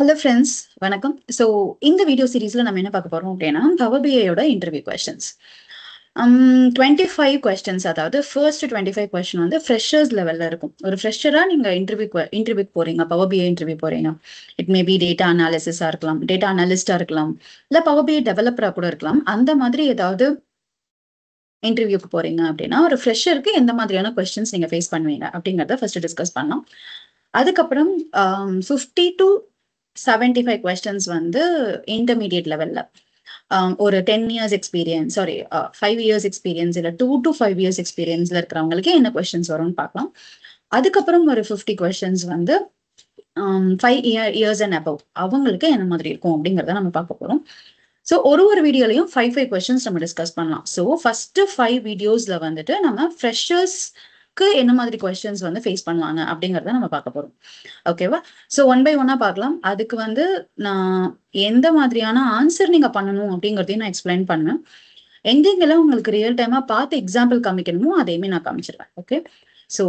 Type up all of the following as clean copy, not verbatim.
Hello friends, வணக்கம். So இந்த video சீரீஸ்ல நம்ம என்ன பார்க்க போறோம் அப்படின்னா, பவர் பிஐயோட இன்டர்வியூ கொஸ்டின்ஸ். 25 கொஸ்டின்ஸ், அதாவது ஃபர்ஸ்ட் 25 கொஸ்டின் வந்து ஃப்ரெஷர்ஸ் லெவல்ல இருக்கும். ஒரு ஃப்ரெஷரா நீங்க இன்டர்வியூக்கு போறீங்க, பவர் பிஐ இன்டர்வியூ போறீங்க. இட் மே பி டேட்டா அனாலிசிஸா இருக்கலாம், டேட்டா அனலிஸ்டா இருக்கலாம், இல்ல பவர் பிஐ டெவலப்பரா கூட இருக்கலாம். அந்த மாதிரி ஏதாவது இன்டர்வியூக்கு போறீங்க அப்படின்னா, ஒரு ஃப்ரெஷருக்கு எந்த மாதிரியான கொஸ்டின்ஸ் நீங்க ஃபேஸ் பண்ணுவீங்க அப்படிங்கறத ஃபர்ஸ்ட் டிஸ்கஸ் பண்ணலாம். அதுக்கப்புறம் 50 டு 75 கொஸ்டின்ஸ் வந்து இன்டர்மீடியட் லெவல்ல ஒரு 10 years experience, sorry 5 years experience, இல்ல 2 to 5 இயர்ஸ் எக்ஸ்பீரியன்ஸ்ல இருக்கிறவங்களுக்கு என்ன கொஸ்டின்ஸ் வரும்னு பார்க்கலாம். அதுக்கப்புறம் ஒரு 50 கொஸ்டின்ஸ் வந்து 5 இயர்ஸ் அண்ட் அபவ் அவங்களுக்கு என்ன மாதிரி இருக்கும் அப்படிங்கறத நம்ம பார்க்க போறோம். ஸோ ஒரு வீடியோலையும் 5 கொஸ்டின்ஸ் நம்ம டிஸ்கஸ் பண்ணலாம். ஸோ ஃபர்ஸ்ட் 5 வீடியோஸ்ல வந்துட்டு நம்ம ஃப்ரெஷர்ஸ்க்கு என்ன மாதிரி கொஸ்டின்ஸ் வந்து ஃபேஸ் பண்ணுவாங்க அப்படிங்கறத நம்ம பார்க்க போறோம். ஓகேவா? ஸோ ஒன் பை ஒன்னா பார்க்கலாம். அதுக்கு வந்து நான் எந்த மாதிரியான ஆன்சர் நீங்க பண்ணணும் அப்படிங்கறதையும் நான் எக்ஸ்பிளைன் பண்ணுவேன். எங்கெங்கெல்லாம் உங்களுக்கு ரியல் டைமா பார்த்து எக்ஸாம்பிள் காமிக்கணுமோ அதையுமே நான் காமிச்சிருவேன். Okay, so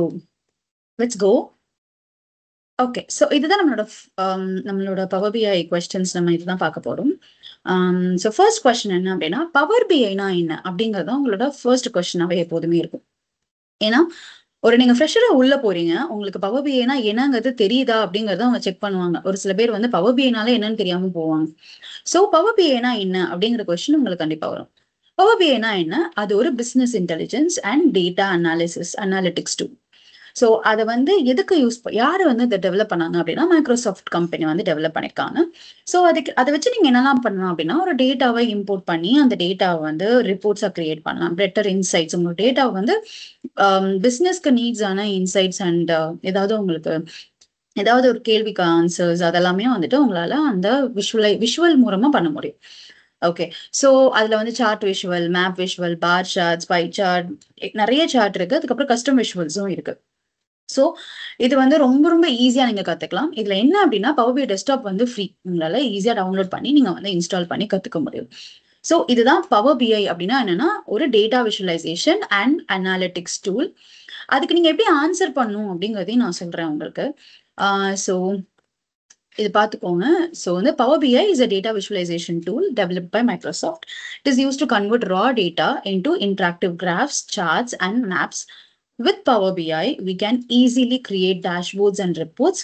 let's go. Okay, so இதுதான் நம்மளோட பவர் பிஐ கொஸ்டின்ஸ். நம்ம இதுதான் பார்க்க போறோம். ஸோ ஃபர்ஸ்ட் கொஸ்டின் என்ன அப்படின்னா, பவர் பிஐனா என்ன அப்படிங்கறது உங்களோட ஃபர்ஸ்ட் கொஸ்டினாவே எப்போதுமே இருக்கும். ஏன்னா நீங்க ஃப்ரெஷரா உள்ள போறீங்க, உங்களுக்கு பவர் பிஐனா என்னங்கிறது தெரியுதா அப்படிங்கறத அவங்க செக் பண்ணுவாங்க. ஒரு சில பேர் வந்து பவர் பிஐனால என்னன்னு தெரியாம போவாங்க. சோ பவர் பிஐனா என்ன அப்படிங்கிற கொஸ்டின் உங்களுக்கு கண்டிப்பா வரும். பவர் பிஐனா என்ன? அது ஒரு business intelligence and data analytics tool. So அதை வந்து எதுக்கு யாரு வந்து இதை டெவலப் பண்ணாங்க அப்படின்னா, மைக்ரோசாஃப்ட் கம்பெனி வந்து டெவலப் பண்ணிருக்காங்க. ஸோ அதை வச்சு நீங்க என்னெல்லாம் பண்ணலாம் அப்படின்னா, ஒரு டேட்டாவை இம்போர்ட் பண்ணி அந்த டேட்டாவை வந்து ரிப்போர்ட்ஸா கிரியேட் பண்ணலாம். பெட்டர் இன்சைட்ஸ், உங்க டேட்டாவை வந்து பிசினஸ்க்கு நீட்ஸ் ஆன இன்சைட்ஸ் அண்ட் ஏதாவது உங்களுக்கு ஏதாவது ஒரு கேள்விக்கு ஆன்சர்ஸ் அதெல்லாமே வந்துட்டு உங்களால அந்த விஷுவல் மூலமா பண்ண முடியும். ஓகே, ஸோ அதுல வந்து சார்ட் விஷுவல், மேப் விஷுவல், பார் சார்ட்ஸ், பை சார்ட், நிறைய சார்ட் இருக்கு. அதுக்கப்புறம் கஸ்டம் விஷுவல்ஸும் இருக்கு. ஸோ இது வந்து ரொம்ப ஈஸியா நீங்க கத்துக்கலாம். இதுல என்ன அப்படின்னா, பவர் பிஐ டெஸ்க்டாப் வந்து ஃப்ரீ. உங்களால ஈஸியா டவுன்லோட் பண்ணி நீங்க வந்து இன்ஸ்டால் பண்ணி கத்துக்க முடியும். ஸோ இதுதான் பவர் பிஐ அப்படின்னா என்னன்னா, ஒரு data visualization and analytics tool. அதுக்கு நீங்க எப்படி ஆன்சர் பண்ணும் அப்படிங்கறதையும் நான் சொல்றேன் உங்களுக்கு. ஸோ இது பார்த்துக்கோங்க. ஸோ வந்து Power BI is a data visualization tool developed by Microsoft. It is used to convert raw data into interactive graphs, charts, and maps. With Power BI, we can easily create dashboards and reports.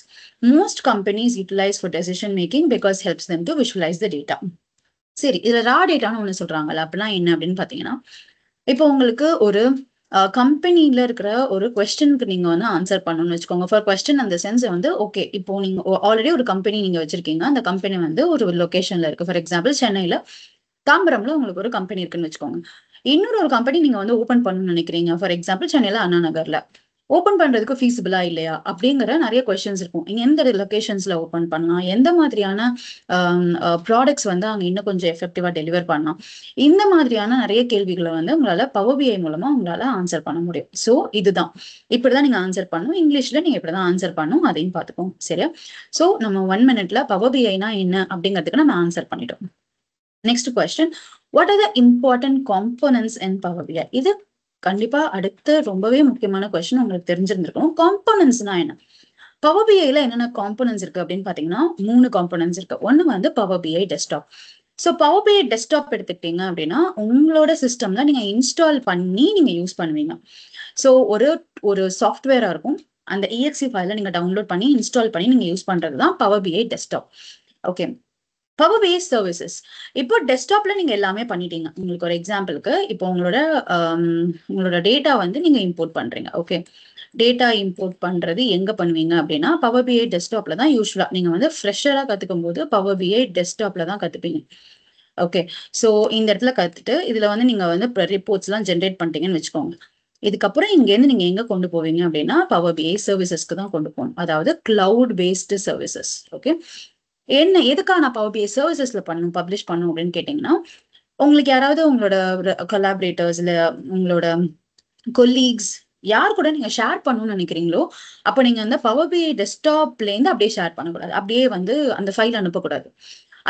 Most companies utilize for decision making because helps them to visualize the data. சரி, இதுல ரா டேட்டான்னு ஒண்ணு சொல்றாங்கல்ல, அப்படின்னா என்ன அப்படின்னு பாத்தீங்கன்னா, இப்போ உங்களுக்கு ஒரு கம்பெனில இருக்கிற ஒரு கொஸ்டினுக்கு நீங்க வந்து ஆன்சர் பண்ணணும்னு வச்சுக்கோங்க. ஃபார் கொஸ்டின் அந்த சென்ஸ் வந்து, ஓகே, இப்போ நீங்க ஆல்ரெடி ஒரு கம்பெனி நீங்க வச்சிருக்கீங்க. அந்த கம்பெனி வந்து ஒரு லொகேஷன்ல இருக்கு. ஃபார் எக்ஸாம்பிள் சென்னையில தாம்பரம்ல உங்களுக்கு ஒரு கம்பெனி இருக்குன்னு வச்சுக்கோங்க. இன்னொரு கம்பெனி நீங்க வந்து ஓபன் பண்ணணும்னு நினைக்கிறீங்க. ஃபார் எக்ஸாம்பிள் சென்னையில அண்ணா நகர்ல ஓபன் பண்றதுக்கு ஃபீஸிபிளா இல்லையா அப்படிங்கிற நிறைய கொஸ்டின்ஸ் இருக்கும். நீங்க எந்த லொகேஷன்ஸ்ல ஓபன் பண்ணலாம், எந்த மாதிரியான ப்ராடக்ட்ஸ் வந்து அங்க இன்னும் கொஞ்சம் எஃபெக்டிவா டெலிவர் பண்ணலாம், இந்த மாதிரியான நிறைய கேள்விகளை வந்து உங்களால பவர் பிஐ மூலமா உங்களால ஆன்சர் பண்ண முடியும். ஸோ இதுதான், இப்படிதான் நீங்க ஆன்சர் பண்ணணும். இங்கிலீஷ்ல நீங்க இப்படிதான் ஆன்சர் பண்ணணும், அதையும் பார்த்துக்கோங்க. சரியா? ஸோ நம்ம 1 மினிட்ல பவர் பிஐனா என்ன அப்படிங்கிறதுக்கு நம்ம ஆன்சர் பண்ணிட்டோம். Next question, what are the important components in power BI? இது கண்டிப்பா அடுத்த ரொம்பவே முக்கியமான கொஸ்டின், உங்களுக்கு தெரிஞ்சிருந்திருக்கும். காம்போனன்ட்ஸ்னா என்ன? பவர் பிஐல என்னென்ன காம்போனன்ட்ஸ் இருக்கு அப்படின்னு பாத்தீங்கன்னா, 3 காம்போனன்ட்ஸ் இருக்கு. ஒன்னு வந்து Power BI desktop. So power BI desktop எடுத்துக்கிட்டீங்க அப்படின்னா, உங்களோட சிஸ்டம்ல நீங்க இன்ஸ்டால் பண்ணி நீங்க யூஸ் பண்ணுவீங்க. ஸோ ஒரு சாஃப்ட்வேரா இருக்கும். அந்த EXE ஃபைல நீங்க டவுன்லோட் பண்ணி இன்ஸ்டால் பண்ணி நீங்க யூஸ் பண்றது தான் power BI desktop. Okay, power BI services. இப்போ டெஸ்க்டாப்ல நீங்க எல்லாமே பண்ணிட்டீங்க. உங்களுக்கு ஒரு எக்ஸாம்பிளுக்கு, இப்போ உங்களோட டேட்டா வந்து நீங்க இம்போர்ட் பண்றீங்க. ஓகே, டேட்டா இம்போர்ட் பண்றது எங்க பண்ணுவீங்க அப்படின்னா, பவர் பிஐ டெஸ்க்டாப்ல தான் யூஸ்வலா நீங்க வந்து ஃப்ரெஷரா கத்துக்கும் போது பவர் பிஐ டெஸ்க்டாப்ல தான் கத்துப்பீங்க. ஓகே, ஸோ இந்த இடத்துல கத்துட்டு இதுல வந்து நீங்க வந்து ரிப்போர்ட்ஸ் எல்லாம் ஜென்ரேட் பண்ணிட்டீங்கன்னு வச்சுக்கோங்க. இதுக்கப்புறம் இங்க இருந்து நீங்க எங்க கொண்டு போவீங்க அப்படின்னா, பவர் பிஐ சர்வீசஸ்க்கு தான் கொண்டு போகணும். அதாவது கிளவுட் பேஸ்டு சர்வீசஸ். ஓகே, என்ன எதுக்காக நான் பவர் பிஐ சர்வீசஸ்ல பப்ளிஷ் பண்ணும் அப்படின்னு கேட்டீங்கன்னா, உங்களுக்கு யாராவது உங்களோட கொலாபரேட்டர்ஸ் இல்ல உங்களோட கொலீக்ஸ் யார் கூட நீங்க ஷேர் பண்ணணும்னு நினைக்கிறீங்களோ, அப்ப நீங்க அந்த பவர் பிஐ டெஸ்க்டாப்ல இருந்து அப்படியே ஷேர் பண்ணக்கூடாது. அப்படியே வந்து அந்த ஃபைல் அனுப்பக்கூடாது.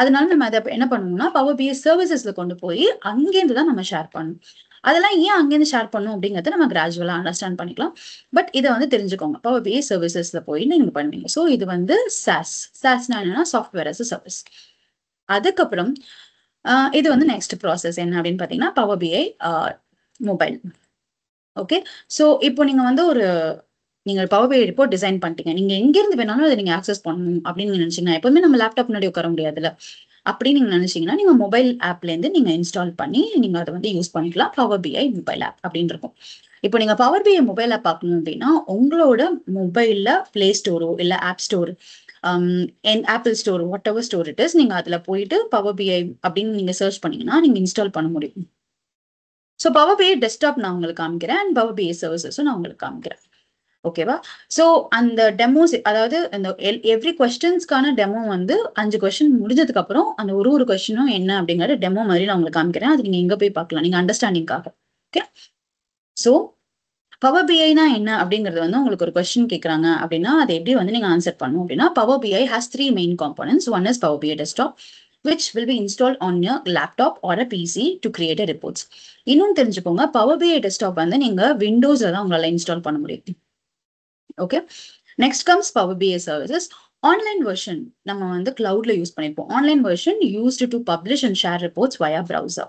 அதனால நம்ம அதை என்ன பண்ணுவோம்னா, பவர் பிஐ சர்வீசஸ்ல கொண்டு போய் அங்கேருந்து தான் நம்ம ஷேர் பண்ணணும். அதெல்லாம் ஏன் அங்கேருந்து ஷேர் பண்ணும் அப்படிங்கறத நம்ம கிராஜுவலா அண்டர்ஸ்டாண்ட் பண்ணிக்கலாம். பட் இதை வந்து தெரிஞ்சுக்கோங்க, பவர் பிஐ சர்வீசஸ்ல போய் நீங்க பண்ணுவீங்க. ஸோ இது வந்து சாஸ்னா என்னன்னா சாஃப்ட்வேர் அஸ் அ சர்வீஸ். அதுக்கப்புறம் இது வந்து நெக்ஸ்ட் ப்ராசஸ் என்ன அப்படின்னு பாத்தீங்கன்னா பவர் பிஐ மொபைல். ஓகே, ஸோ இப்போ நீங்க வந்து நீங்க பவர் பிஐ ரிப்போர்ட் டிசைன் பண்ணிட்டீங்க, நீங்க எங்க இருந்து வேணாலும் அதை நீங்க ஆக்சஸ் பண்ணணும் அப்படின்னு நினைச்சீங்கன்னா, எப்பவுமே நம்ம லேப்டாப் முன்னாடி உட்கார முடியாதுல்ல, அப்படின்னு நீங்க நினைச்சீங்கன்னா நீங்க மொபைல் ஆப்ல இருந்து நீங்க இன்ஸ்டால் பண்ணி நீங்க அதை வந்து யூஸ் பண்ணிக்கலாம். பவர் பிஐ மொபைல் ஆப் அப்படின்னு இருக்கும். இப்போ நீங்க பவர் பிஐ மொபைல் ஆப் பார்க்கணும் அப்படின்னா உங்களோட மொபைல்ல பிளே ஸ்டோரோ இல்ல app store, Apple store, whatever store it is, நீங்க அதுல போயிட்டு பவர் பிஐ அப்படின்னு நீங்க சர்ச் பண்ணீங்கன்னா நீங்க இன்ஸ்டால் பண்ண முடியும். ஸோ பவர் பிஐ டெஸ்க்டாப் நான் உங்களுக்கு காமிக்கிறேன் அண்ட் பவர் பிஐ சர்வீசஸும் நான் உங்களுக்கு காமிக்கிறேன். ஓகேவா? ஸோ அந்த டெமோஸ், அதாவது அந்த எவ்ரி கொஸ்டின்ஸ்க்கான டெமோ வந்து 5 கொஸ்டின் முடிஞ்சதுக்கு அப்புறம் அந்த ஒரு கொஸ்டினும் என்ன அப்படிங்கிற டெமோ மாதிரி நான் உங்களுக்கு காமிக்கிறேன். அது நீங்க எங்க போய் பார்க்கலாம், நீங்க அண்டர்ஸ்டாண்டிங்காக. ஓகே, ஸோ பவர் பிஐனா என்ன அப்படிங்கிறது வந்து உங்களுக்கு ஒரு கொஸ்டின் கேட்கறாங்க அப்படின்னா அதை எப்படி வந்து நீங்க ஆன்சர் பண்ணணும் அப்படின்னா, Power BI has 3 main components. One is Power BI desktop which will be installed on your laptop or a PC to create a reports. இன்னும் தெரிஞ்சுக்கோங்க, பவர் பிஐ டெஸ்க்டாப் வந்து நீங்க விண்டோஸ்ல தான் உங்களால இன்ஸ்டால் பண்ண முடியும். Okay, next comes power BI services. Online version நம்ம வந்து கிளவுட்ல யூஸ் பண்ணிருப்போம். Online version used to publish and share reports via browser.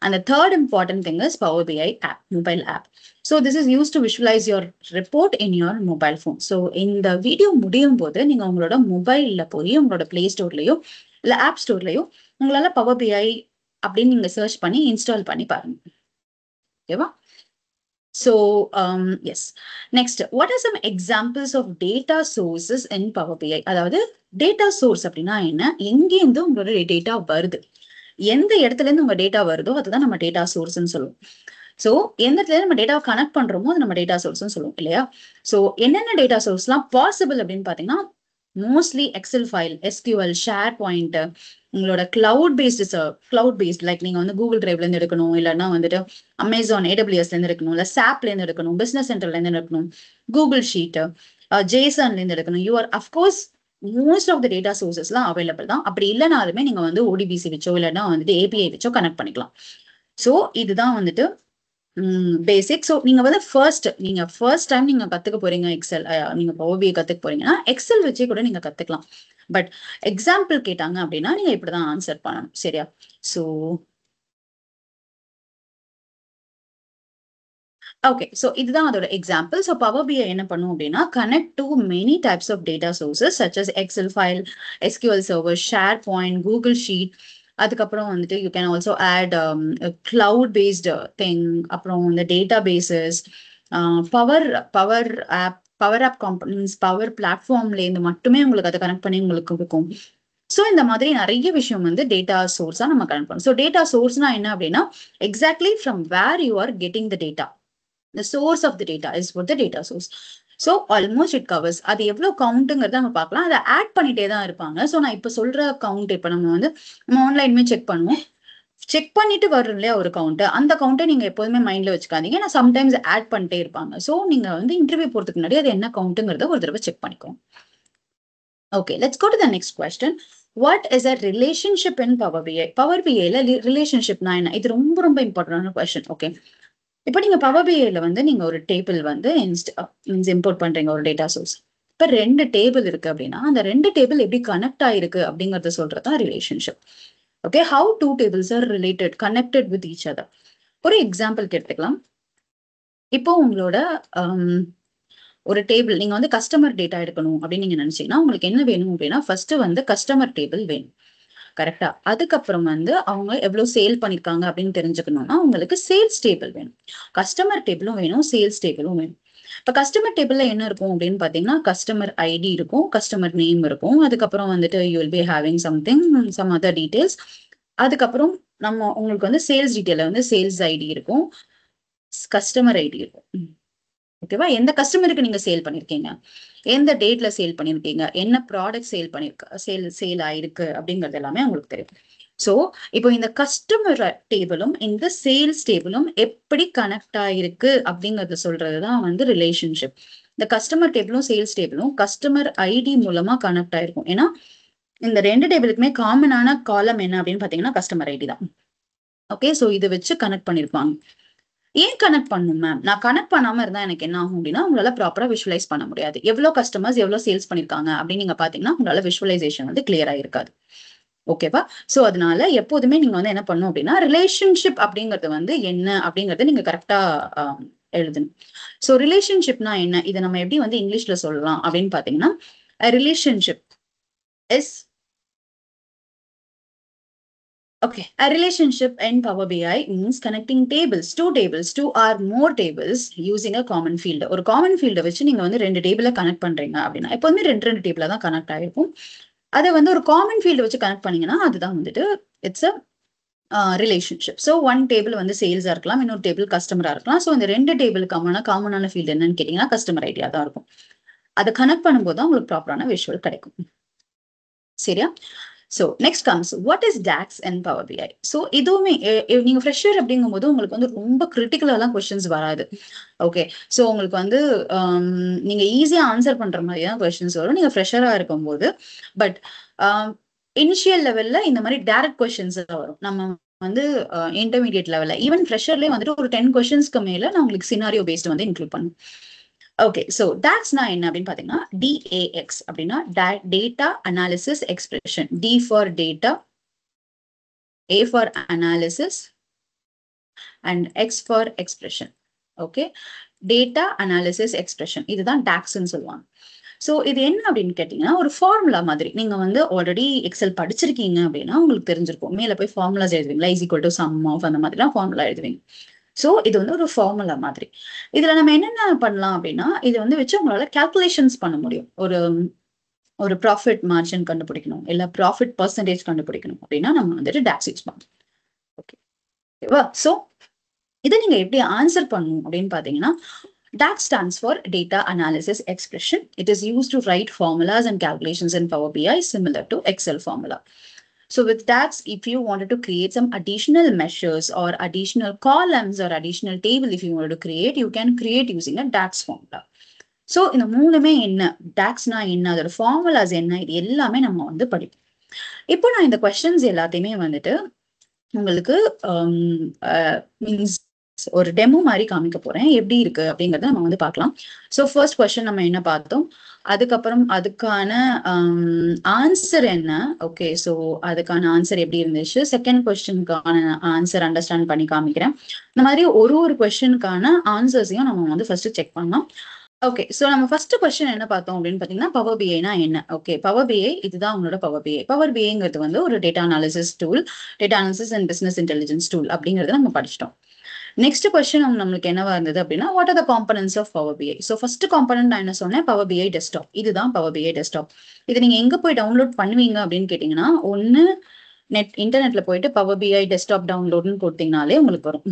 And the third important thing is Power BI app, mobile app. So this is used to visualize your report in your mobile phone. So இந்த video முடியும் போது நீங்க உங்களோட மொபைல்ல போய் உங்களோட play ஸ்டோர்லயோ இல்ல app ஸ்டோர்லயோ உங்களால பவர் பிஐ அப்படின்னு நீங்க சர்ச் பண்ணி இன்ஸ்டால் பண்ணி பாருங்க. ஓகேவா? So yes, next, what are some examples of data sources in Power BI? அதாவது data source அப்படின்னா என்ன, எங்கேருந்து உங்களோட டேட்டா வருது, எந்த இடத்துல இருந்து உங்க டேட்டா வருதோ அதுதான் நம்ம டேட்டா சோர்ஸ்ன்னு சொல்லுவோம். சோ எந்த இடத்துல நம்ம டேட்டாவை கனெக்ட் பண்றோமோ அது நம்ம டேட்டா சோர்ஸ்ன்னு சொல்லுவோம் இல்லையா? சோ என்னென்ன டேட்டா சோர்ஸ்லாம் பாசிபிள் அப்படின்னு பாத்தீங்கன்னா mostly Excel file, SQL, SharePoint, உங்களோட கிளவுட் பேஸ்ட் லைக் நீங்க வந்து கூகுள் டிரைவ்ல இருந்து எடுக்கணும், இல்லைன்னா வந்துட்டு அமேசான் ஏடபிள்யூஎஸ்ல இருந்து எடுக்கணும், இல்ல சாப்ல இருந்து எடுக்கணும், பிசினஸ் சென்டர்ல இருந்து எடுக்கணும், கூகுள் ஷீட், ஜேசன்ல இருந்து எடுக்கணும். You are of course most of the data சோர்சஸ்லாம் அவைலபிள் தான். அப்படி இல்லைனாலுமே நீங்க வந்து ஓடிபிசி வச்சோ இல்லைன்னா வந்துட்டு ஏபிஐ வச்சோ கனெக்ட் பண்ணிக்கலாம். ஸோ இதுதான் வந்துட்டு பேசிக். ஸோ நீங்க வந்து ஃபர்ஸ்ட் டைம் நீங்க கத்துக்க போறீங்க எக்ஸல், நீங்க ஓபிஐ கத்துக்க போறீங்கன்னா எக்ஸல் வச்சே கூட நீங்க கத்துக்கலாம். பட் எக்ஸாம்பிள் கேட்டாங்க அப்படின்னா நீங்க இப்படிதான் ஆன்சர் பண்ணணும். சரியா? ஸோ ஓகே, ஸோ இதுதான் அதோட எக்ஸாம்பிள். ஸோ பவர் பிஐ என்ன பண்ணும் அப்படின்னா connect to many types of data sources such as Excel file, SQL server, SharePoint, Google sheet. அதுக்கப்புறம் வந்துட்டு you can also add cloud based thing, அப்புறம் இந்த databases, power app components, power பிளாட்ஃபார்ம்ல இருந்து மட்டுமே உங்களுக்கு அதை கனெக்ட் பண்ணி உங்களுக்கு இருக்கும். ஸோ இந்த மாதிரி நிறைய விஷயம் வந்து டேட்டா சோர்ஸா நம்ம கனெக்ட் பண்ணோம். ஸோ டேட்டா சோர்ஸ்னா என்ன அப்படின்னா exactly from where you are getting the data. The source of the data is what the data source. So almost it covers. அது எவ்வளவு கவுண்ட்ங்கிறத நம்ம பார்க்கலாம். அதை ஆட் பண்ணிட்டே தான் இருப்பாங்க. ஸோ நான் இப்போ சொல்ற கவுண்ட் இப்போ நம்ம ஆன்லைனுமே செக் பண்ணுவோம். செக் பண்ணிட்டு வரும் இல்லையா ஒரு கவுண்ட், அந்த கவுண்டை நீங்க எப்போதுமே மைண்ட்ல வச்சுக்காதீங்க. ஏன்னா சம்டைம்ஸ் ஆட் பண்ணிட்டே இருப்பாங்க. ஸோ நீங்க வந்து இன்டர்வியூ போறதுக்கு முன்னாடி அது என்ன கவுண்ட்ங்கிறத ஒரு தடவை செக் பண்ணிக்கோங்க. Okay, let's go to the next question. What is a relationship in power BI? Power பிஐல ரிலேஷன்ஷிப்னா என்ன? இது ரொம்ப ரொம்ப இம்பார்ட்டன்டான கொஸ்டின். ஓகே, இப்போ நீங்க பவர் பிஐல வந்து நீங்க ஒரு டேபிள் வந்து இம்போர்ட் பண்றீங்க ஒரு டேட்டா சோர்ஸ். இப்ப 2 டேபிள் இருக்கு அப்படின்னா அந்த 2 டேபிள் எப்படி கனெக்ட் ஆயிருக்கு அப்படிங்கறத சொல்றதுதான் relationship. Okay, how 2 tables are related, connected with each other. ஒரு எக்ஸாம்பிள் எடுத்துக்கலாம். இப்போ உங்களோட ஒரு டேபிள் நீங்க வந்து கஸ்டமர் டேட்டா எடுக்கணும் அப்படின்னு நீங்க நினைச்சீங்கன்னா உங்களுக்கு என்ன வேணும் அப்படின்னா ஃபர்ஸ்ட் வந்து கஸ்டமர் டேபிள் வேணும். கரெக்டா? அதுக்கப்புறம் வந்து அவங்க எவ்வளவு சேல் பண்ணிருக்காங்க அப்படின்னு தெரிஞ்சுக்கணும்னா உங்களுக்கு சேல்ஸ் டேபிள் வேணும். கஸ்டமர் டேபிளும் வேணும், சேல்ஸ் டேபிளும் வேணும். இப்ப கஸ்டமர் டேபிள்ல என்ன இருக்கும் அப்படின்னு பாத்தீங்கன்னா கஸ்டமர் ஐடி இருக்கும், கஸ்டமர் நேம் இருக்கும், அதுக்கப்புறம் வந்துட்டு you will be having some other details. அதுக்கப்புறம் உங்களுக்கு வந்து சேல்ஸ் டீடைல வந்து சேல்ஸ் ஐடி இருக்கும், கஸ்டமர் ஐடி இருக்கும். ஓகேவா? எந்த கஸ்டமருக்கு நீங்க சேல் பண்ணிருக்கீங்க, எந்த டேட்ல சேல் பண்ணிருக்கீங்க, என்ன ப்ராடக்ட் சேல் ஆயிருக்கு அப்படிங்கிறது எல்லாமே உங்களுக்கு தெரியும். சோ இப்போ இந்த கஸ்டமர் டேபிளும் இந்த சேல்ஸ் டேபிளும் எப்படி கனெக்ட் ஆயிருக்கு அப்படிங்கறத சொல்றதுதான் வந்து ரிலேஷன்ஷிப். இந்த கஸ்டமர் டேபிளும் சேல்ஸ் டேபிளும் கஸ்டமர் ஐடி மூலமா கனெக்ட் ஆயிருக்கும். ஏன்னா இந்த 2 டேபிளுக்குமே காமனான காலம் என்ன அப்படின்னு பாத்தீங்கன்னா கஸ்டமர் ஐடி தான். ஓகே, சோ இதை வச்சு கனெக்ட் பண்ணிருப்பாங்க. ஏன் கனெக்ட் பண்ணும் மேம்? நான் கனெக்ட் பண்ணாம இருந்தா எனக்கு என்ன ஆகும் அப்படின்னா, உங்களால ப்ராப்பரா விஷுவலைஸ் பண்ண முடியாது. எவ்வளவு கஸ்டமர்ஸ் எவ்வளவு சேல்ஸ் பண்ணிருக்காங்க அப்படின்னு நீங்க பாத்தீங்கன்னா, உங்களால விஷுவலைசேஷன் வந்து கிளியரா இருக்காது. ஓகேவா? சோ அதனால எப்போதுமே நீங்க வந்து என்ன பண்ணணும் அப்படின்னா, ரிலேஷன்ஷிப் அப்படிங்கிறது வந்து என்ன அப்படிங்கறத நீங்க கரெக்டா எழுதணும். சோ ரிலேஷன்ஷிப்னா என்ன? இதை நம்ம எப்படி வந்து இங்கிலீஷ்ல சொல்லலாம் அப்படின்னு பாத்தீங்கன்னா, relationship is okay. A relationship in Power BI means connecting two or more tables using a common field. ஒரு common field வச்சு நீங்க வந்து 2 டேபிள கனெக்ட் பண்றீங்க அப்படின்னா, எப்பவுமே 2 டேபிள தான் கனெக்ட் ஆயிருக்கும். அதை வந்து ஒரு காமன் ஃபீல்டு வச்சு கனெக்ட் பண்ணீங்கன்னா, அதுதான் வந்துட்டு it's a relationship. So one table வந்து சேல்ஸா இருக்கலாம், இன்னொரு டேபிள் கஸ்டமரா இருக்கலாம். ஸோ இந்த 2 டேபிளுக்கான காமனான ஃபீல்டு என்னன்னு கேட்டீங்கன்னா, கஸ்டமர் ஐடியா தான் இருக்கும். அதை கனெக்ட் பண்ணும்போது தான் உங்களுக்கு ப்ராப்பரான விஷுவல் கிடைக்கும். சரியா? So next comes what is DAX and Power BI. So இதுவுமே நீங்க ஃப்ரெஷர் அப்படிங்கும்போது உங்களுக்கு வந்து ரொம்ப கிரிட்டிக்கலாலாம் கொஸ்டின்ஸ் வராது. ஓகே. ஸோ உங்களுக்கு வந்து நீங்க ஈஸியா ஆன்சர் பண்ற மாதிரி தான் கொஸ்டின்ஸ் வரும் நீங்க ஃப்ரெஷரா இருக்கும்போது. பட் இனிஷியல் லெவல்ல இந்த மாதிரி டைரக்ட் கொஸ்டின்ஸ் வரும். நம்ம வந்து இன்டர்மீடியட் லெவல்ல ஈவன் ஃப்ரெஷர்லேயே வந்துட்டு ஒரு 10 கொஸ்டின்ஸ்க்கு மேல நான் உங்களுக்கு சினாரியோ பேஸ்ட் வந்து இன்க்ளூட் பண்ணும். ஓகே. ஸோ டாக்ஸ்னா என்ன அப்படின்னு பார்த்தீங்கன்னா, DAX அப்படின்னா data analysis expression. D for data, A for analysis and X for expression. Okay. Data analysis expression இதுதான் டாக்ஸ்ன்னு சொல்லுவாங்க. ஸோ இது என்ன அப்படின்னு கேட்டீங்கன்னா, ஒரு ஃபார்முலா மாதிரி. நீங்க வந்து ஆல்ரெடி எக்ஸல் படிச்சிருக்கீங்க அப்படின்னா உங்களுக்கு தெரிஞ்சிருக்கும். மேல போய் ஃபார்முலாஸ் எழுதுவீங்களா, is equal to sum of அந்த மாதிரிலாம் ஃபார்முலா எழுதுவீங்க. ஸோ இது வந்து ஒரு ஃபார்முலா மாதிரி. இதுல நம்ம என்னென்ன பண்ணலாம் அப்படின்னா, இது வந்து வச்சு உங்களால கால்குலேஷன்ஸ் பண்ண முடியும். ஒரு ப்ராஃபிட் மார்ஜின் கண்டுபிடிக்கணும், இல்ல ப்ராஃபிட் பர்சன்டேஜ் கண்டுபிடிக்கணும் அப்படின்னா நம்ம வந்துட்டு டாக்ஸ் யூஸ் பண்ணணும். ஓகேவா? ஸோ இதை நீங்க எப்படி ஆன்சர் பண்ணணும் அப்படின்னு பாத்தீங்கன்னா, DAX stands for Data Analysis Expression. It is used to write formulas and calculations in Power BI similar to Excel formula. So with DAX, if you wanted to create some additional measures or additional columns or additional table, if you wanted to create, you can create using a DAX formula. So இந்த மூணுமே என்ன, டாக்ஸ்னா என்ன, அதோட formulas என்ன, இது எல்லாமே நம்ம வந்து படிப்போம். இப்போ நான் இந்த கொஸ்டின்ஸ் எல்லாத்தையுமே வந்துட்டு உங்களுக்கு மீன்ஸ் ஒரு டெமோ மாதிரி காமிக்க போறேன். எப்படி இருக்கு அப்படிங்கறத நம்ம வந்து பார்க்கலாம். ஸோ ஃபர்ஸ்ட் கொஸ்டின் நம்ம என்ன பார்த்தோம், அதுக்கப்புறம் அதுக்கான ஆன்சர் என்ன. ஓகே. ஸோ அதுக்கான ஆன்சர் எப்படி இருந்துச்சு, செகண்ட் கொஸ்டினுக்கான ஆன்சர் அண்டர்ஸ்டாண்ட் பண்ணி காமிக்கிறேன். இந்த மாதிரி ஒரு கொஸ்டினுக்கான ஆன்சர்ஸையும் நம்ம வந்து ஃபர்ஸ்ட் செக் பண்ணலாம். ஓகே. ஸோ நம்ம ஃபர்ஸ்ட் கொஸ்டின் என்ன பார்த்தோம் அப்படின்னு பார்த்தீங்கன்னா, பவர் பிஐனா என்ன. ஓகே. பவர் பிஐ இதுதான் உங்களோட பவர் பிஐ. பவர் பிஐங்கிறது வந்து ஒரு data analysis tool, data analysis and business intelligence tool அப்படிங்கறத நம்ம படிச்சிட்டோம். நெக்ஸ்ட் கொஸ்டின் நம்மளுக்கு என்னவா இருந்தது அப்படின்னா, what are the components of Power BI. So first component நான் என்ன சொன்னேன், பவர் பிஐ டெஸ்க்டாப். இதுதான் பவர் பிஐ டெஸ்க்டாப். இது நீங்க எங்க போய் டவுன்லோட் பண்ணுவீங்க அப்படின்னு கேட்டீங்கன்னா, ஒன்னு இன்டர்நெட்ல போயிட்டு பவர் பிஐ டெஸ்க்டாப் டவுன்லோட்னு கொடுத்தீங்கனாலே உங்களுக்கு வரும்.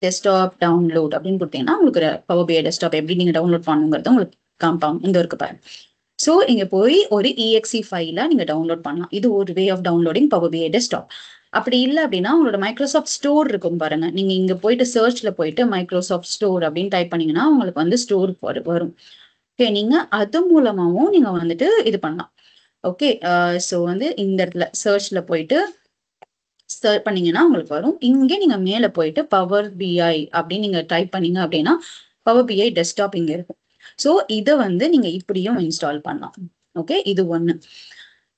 டெஸ்க்டாப் டவுன்லோட் அப்படின்னு கொடுத்தீங்கன்னா உங்களுக்கு பவர் பிஐ டெஸ்க்டாப் எப்படி நீங்க டவுன்லோட் பண்ணுங்கிறது உங்களுக்கு காம்பாங்க. இந்த இருக்கு பாருங்க. ஸோ இங்க போய் ஒரு EXE ஃபைல நீங்க டவுன்லோட் பண்ணலாம். இது ஒரு way of downloading Power BI desktop. அப்படி இல்லை அப்படின்னா உங்களோட மைக்ரோசாஃப்ட் ஸ்டோர் இருக்கும் பாருங்க. நீங்க இங்க போயிட்டு சர்ச்ல போயிட்டு மைக்ரோசாஃப்ட் ஸ்டோர் அப்படின்னு டைப் பண்ணீங்கன்னா உங்களுக்கு வந்து ஸ்டோர் வரும். ஓகே. நீங்க அது மூலமாவும் நீங்க வந்துட்டு இது பண்ணலாம். ஓகே. ஸோ வந்து இந்த இடத்துல சர்ச்ல போயிட்டு சர்ச் பண்ணீங்கன்னா உங்களுக்கு வரும். இங்கே நீங்க மேல போயிட்டு பவர் பிஐ அப்படின்னு நீங்க டைப் பண்ணீங்க அப்படின்னா பவர் பிஐ டெஸ்க்டாப் இங்க இருக்கும். ஸோ இதை வந்து நீங்க இப்படியும் இன்ஸ்டால் பண்ணலாம். ஓகே. இது ஒண்ணு.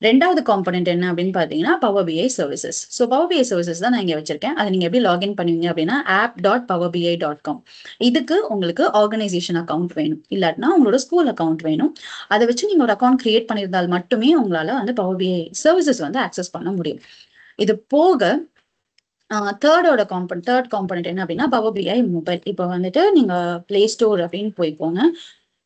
ரெண்டாவது காம்பனன்ட் என்ன அப்படின்னு பாத்தீங்கன்னா, power BI services. So power BI services தான் நான் இங்க வச்சிருக்கேன். அதை நீங்க எப்படி லாகின் பண்ணுவீங்க அப்படின்னா, app.powerbi.com. இதுக்கு உங்களுக்கு ஆர்கனைசேஷன் அக்கௌண்ட் வேணும், இல்லாட்டினா உங்களோட ஸ்கூல் அக்கௌண்ட் வேணும். அதை வச்சு நீங்க ஒரு அக்கௌண்ட் கிரியேட் பண்ணியிருந்தால் மட்டுமே உங்களால வந்து பவர் பிஐ சர்வீசஸ் வந்து ஆக்சஸ் பண்ண முடியும். இது போக தேர்ட் காம்பனன்ட் என்ன அப்படின்னா, பவர் பிஐ மொபைல். இப்போ வந்துட்டு நீங்க பிளே ஸ்டோர் அப்படின்னு போய்க்கோங்க.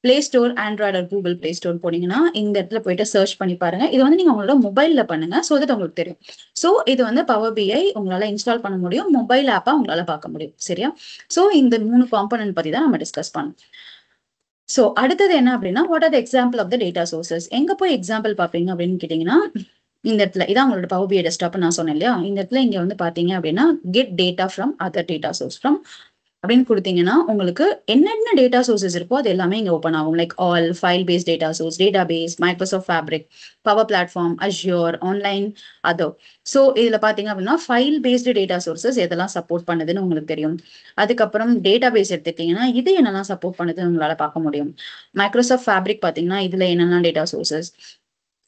Play store android or Google play store போனீங்கன்னா இந்த இடத்துல போயிட்டு சர்ச் பண்ணி பாருங்க. இது வந்து நீங்க உங்களோட மொபைல்ல பண்ணுங்க, ஸோ தட் உங்களுக்கு தெரியும். ஸோ இது வந்து பவர் பிஐ உங்களால இன்ஸ்டால் பண்ண முடியும், மொபைல் ஆப்பா உங்களால பார்க்க முடியும். சரியா? ஸோ இந்த 3 காம்பனன்ட் பத்தி தான் நம்ம டிஸ்கஸ் பண்ணோம். ஸோ அடுத்தது என்ன அப்படின்னா, what are the example of the data sources. எங்க போய் எக்ஸாம்பிள் பார்ப்பீங்க அப்படின்னு கேட்டீங்கன்னா, இந்த இடத்துல இதான் உங்களோட பவர் பிஐ டெஸ்க்டாப் நான் சொன்னேன் இல்லையா. இந்த இடத்துல இங்க வந்து பாத்தீங்க அப்படின்னா, get data from other data source. From அப்படின்னு கொடுத்தீங்கன்னா உங்களுக்கு என்னென்ன டேட்டா சோர்சஸ் இருக்கோ அது எல்லாமே இங்கே ஓப்பன் ஆகும். Like all file based data source, database, Microsoft fabric, power platform, Azure, online, other. So இதில் பார்த்தீங்க அப்படின்னா ஃபைல் பேஸ்டு டேட்டா சோர்சஸ் எதெல்லாம் சப்போர்ட் பண்ணுதுன்னு உங்களுக்கு தெரியும். அதுக்கப்புறம் டேட்டா பேஸ் எடுத்துக்கிட்டிங்கன்னா இது என்னெல்லாம் சப்போர்ட் பண்ணுதுன்னு உங்களால் பார்க்க முடியும். மைக்ரோசாஃப்ட் ஃபேப்ரிக் பார்த்தீங்கன்னா இதில் என்னெல்லாம் டேட்டா சோர்சஸ்,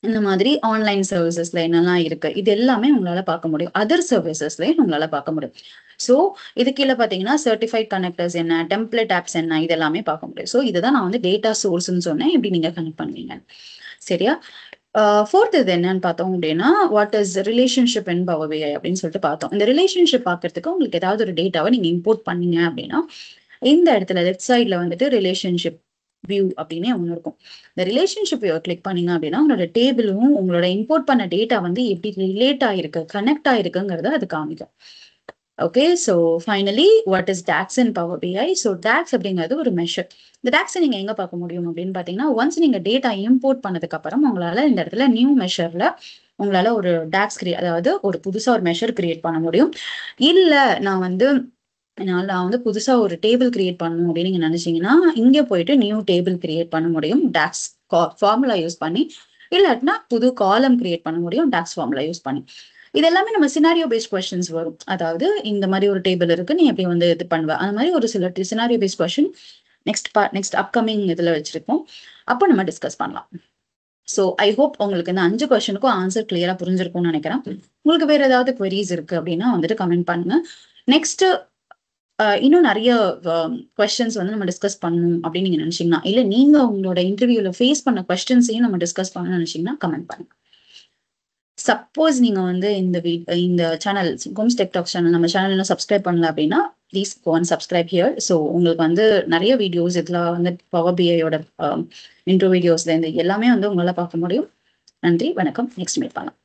இந்த மாதிரி ஆன்லைன் சர்வீசஸ்ல என்னெல்லாம் இருக்கு இது எல்லாமே உங்களால பார்க்க முடியும். அதர் சர்வீசஸ்லயும் உங்களால பார்க்க முடியும். ஸோ இது கீழே பார்த்தீங்கன்னா சர்டிஃபைட் கனெக்டர்ஸ் என்ன, டெம்ப்ளேட் ஆப்ஸ் என்ன, இது எல்லாமே பார்க்க முடியும். ஸோ இதுதான் நான் வந்து டேட்டா சோர்ஸ்ன்னு சொன்னேன், எப்படி நீங்க கனெக்ட் பண்ணுவீங்க. சரியா? ஃபோர்த் இது என்னன்னு பார்த்தோம் அப்படின்னா what is relationship in power BI அப்படின்னு சொல்லிட்டு பார்த்தோம். இந்த ரிலேஷன்ஷிப் பார்க்கறதுக்கு உங்களுக்கு ஏதாவது ஒரு டேட்டாவை நீங்க இம்போர்ட் பண்ணீங்க அப்படின்னா இந்த இடத்துல லெஃப்ட் சைட்ல வந்துட்டு ரிலேஷன்ஷிப் வியூ அப்படின்னு ஒன்று இருக்கும். இந்த ரிலேஷன்ஷிப் வியூ கிளிக் பண்ணீங்க அப்படின்னா உங்களோட டேபிளும் உங்களோட இம்போர்ட் பண்ண டேட்டா வந்து எப்படி ரிலேட் ஆயிருக்கு, கனெக்ட் ஆயிருக்குங்கிறத அது காமிக்கும். Okay, so finally what is DAX in power BI. So DAX அப்படிங்கிறது ஒரு மெஷர். இந்த டாக்ஸை நீங்க எங்க பார்க்க முடியும் அப்படின்னு பாத்தீங்கன்னா ஒன்ஸ் நீங்க டேட்டா இம்போர்ட் பண்ணதுக்கு அப்புறம் உங்களால இந்த இடத்துல நியூ மெஷர்ல உங்களால ஒரு டாக்ஸ் அதாவது ஒரு புதுசா ஒரு மெஷர் கிரியேட் பண்ண முடியும். இல்ல நான் வந்து புதுசா ஒரு டேபிள் கிரியேட் பண்ணணும் அப்படின்னு நீங்க நினைச்சீங்கன்னா இங்க போயிட்டு நியூ டேபிள் கிரியேட் பண்ண முடியும் டாக்ஸ் ஃபார்முலா யூஸ் பண்ணி. இல்லாட்டினா புது காலம் கிரியேட் பண்ண முடியும் டாக்ஸ் ஃபார்முலா யூஸ் பண்ணி. இது எல்லாமே நம்ம சினாரியோ பேஸ்ட் கொஸ்டின்ஸ் வரும். அதாவது இந்த மாதிரி ஒரு டேபிள் இருக்கு, நீ எப்படி வந்து இது பண்ணுவ, அந்த மாதிரி ஒரு சில scenario based question next upcoming இதுல வச்சிருக்கோம், அப்போ நம்ம டிஸ்கஸ் பண்ணலாம். ஸோ ஐ ஹோப் உங்களுக்கு இந்த 5 கொஸ்டினுக்கும் ஆன்சர் கிளியரா புரிஞ்சிருக்கும்னு நினைக்கிறேன். உங்களுக்கு வேற ஏதாவது queries இருக்கு அப்படின்னா வந்துட்டு கமெண்ட் பண்ணுங்க. நெக்ஸ்ட் இன்னும் நிறைய கொஸ்டின்ஸ் வந்து நம்ம டிஸ்கஸ் பண்ணணும் அப்படின்னு நீங்க நினைச்சீங்கன்னா, இல்ல நீங்க உங்களோட இன்டர்வியூல ஃபேஸ் பண்ண கொஸ்டின்ஸையும் நம்ம டிஸ்கஸ் பண்ணணும்னு நினைச்சீங்கன்னா கமெண்ட் பண்ணுங்க. சப்போஸ் நீங்க வந்து இந்த சேனல் கோம்ஸ் டெக் டாக்ஸ் சேனல் நம்ம சேனல் இன்னும் சப்ஸ்கிரைப் பண்ணல அப்படின்னா please go and subscribe here. So உங்களுக்கு வந்து நிறைய வீடியோஸ் இதுல வந்து பவர் பிஐயோட இன்ட்ரோ வீடியோஸ்ல இருந்து எல்லாமே வந்து உங்களால பார்க்க முடியும். நன்றி, வணக்கம். நெக்ஸ்ட் மீட் பண்ணலாம்.